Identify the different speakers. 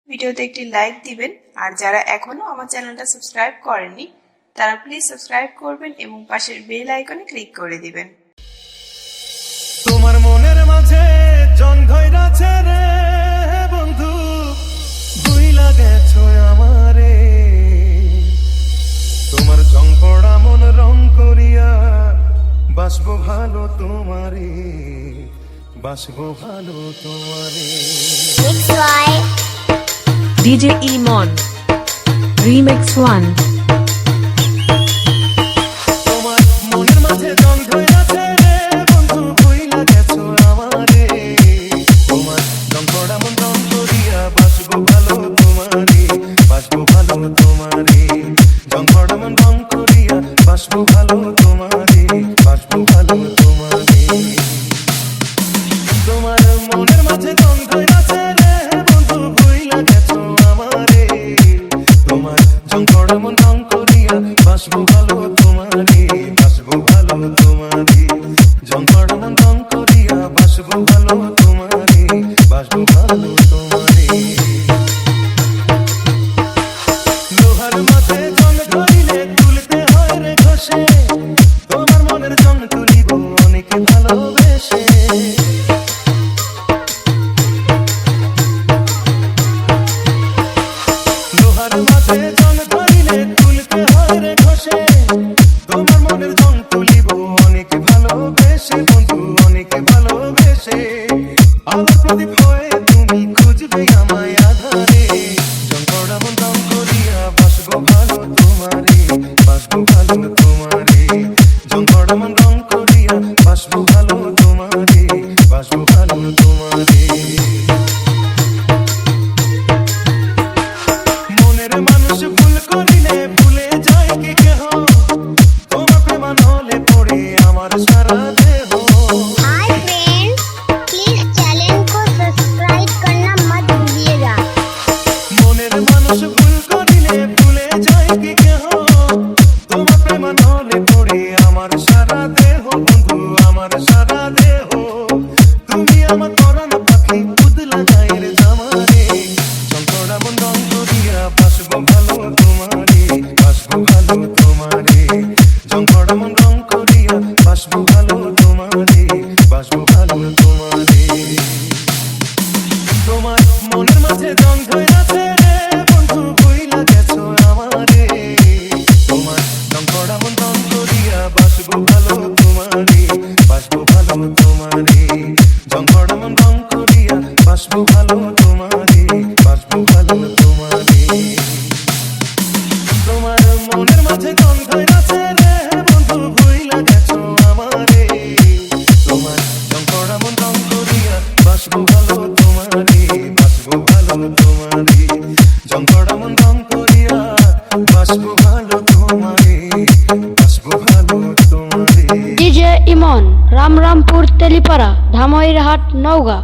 Speaker 1: ভিডিওতে একটি লাইক দিবেন আর যারা এখনো আমার চ্যানেলটা সাবস্ক্রাইব করেননি তারা প্লিজ সাবস্ক্রাইব করবেন এবং পাশের বেল আইকনে ক্লিক করে দিবেন।
Speaker 2: তোমার মনের মাঝে জন ধইরাছে রে বন্ধু, ভুইলা গেছো আমারে। তোমার জং পড়া মন রং করিয়া বাসবো ভালো তোমারে, বাসবো ভালো তোমারে।
Speaker 3: DJ Emon Remix 1।
Speaker 2: তোমার মনের মাঝে জং ধইরাছে রে বন্ধু, ভুইলা গেছো আমারে। তোমার জং পড়া মন রং করিয়া বাসবো ভালো তোমারে, বাসবো ভালো তোমারে। জং পড়া মন রং করিয়া বাসবো ভালো তোমারে, বাসবো ভালো তোমারে। তোমার মনের মাঝে জং ধইরাছে রে বন্ধু, ভুইলা গেছো আমারে। তোমার জং পড়া মন রং করিয়া বাসবো ভালো তোমারে, বাসবো ভালো তোমারে। জং পড়া মন রং করিয়া বাসবো ভালো তোমারে, বাসবো ভালো তোমারে। লোহার মাঝে জং ধরিলে তুলতে হয় রে ঘষে, তোমার মনের জং তুলিব অনেকে ভালোবেসে। লোহার মাঝে জং ধরিলে তুলতে হয় রে ঘষে, তোমার মনের জং তুলিব অনেকে ভালোবেসে বন্ধু, অনেকে ভালোবেসে। আলোর প্রদীপ হয়ে তুমি খুঁজবে আমায় আধারে। জং পড়া মন রং করিয়া বাসবো ভালো তোমারে, বাসবো ভালো তোমারে। জং পড়া মন রং করিয়া বাসবো ভালো তোমারে, বাসবো ভালো তোমারে। মনের মানুষ ভুল করিলে ভুলে যায় কি কেহ, তোমার প্রেমান হলে পড়ে আমার সারা দেহ।
Speaker 4: हाय फ्रेंड्स, प्लीज चैनल को सब्सक्राइब करना मत भूलिएगा।
Speaker 2: মনের মানুষ ভুল করিলে ভুলে যায় কি কেহ, তোমার প্রেমান হলে পড়ে আমার সারা দেহ বন্ধু, আমার সারা দেহ। তুমি আমার পরাণ পাখি পুতলা গায়ের জামারে। চঞ্চড়া মন রং করিয়া বাসবো ভালো তোমারে, বাসবো ভালো তোমারে। চঞ্চড়া মন রং করিয়া বাসবো ভালো তোমারে, বাসবো ভালো তোমারে। তোমার মনের মাঝে জং ধইরাছে রে বন্ধু, ভুইলা গেছো আমারে। তোমার জং পড়া মন রং করিয়া বাসবো ভালো তোমারে, বাসবো ভালো তোমারে। জং পড়া মন রং করিয়া বাসবো ভালো তোমারে, বাসবো ভালো তোমারে। তোমার মনের মাঝে জং ধইরাছে রে বন্ধু, ভুইলা গেছো আমারে। তোমার জং পড়া মন রং করিয়া বাসবো ভালো তোমারে, বাসবো ভালো তোমারে। জং পড়া মন রং করিয়া বাসবো ভালো তোমারে, বাসবো ভালো তোমারে।
Speaker 5: DJ Emon Ramrampur Telipara Dhamoi Rahat Nauga।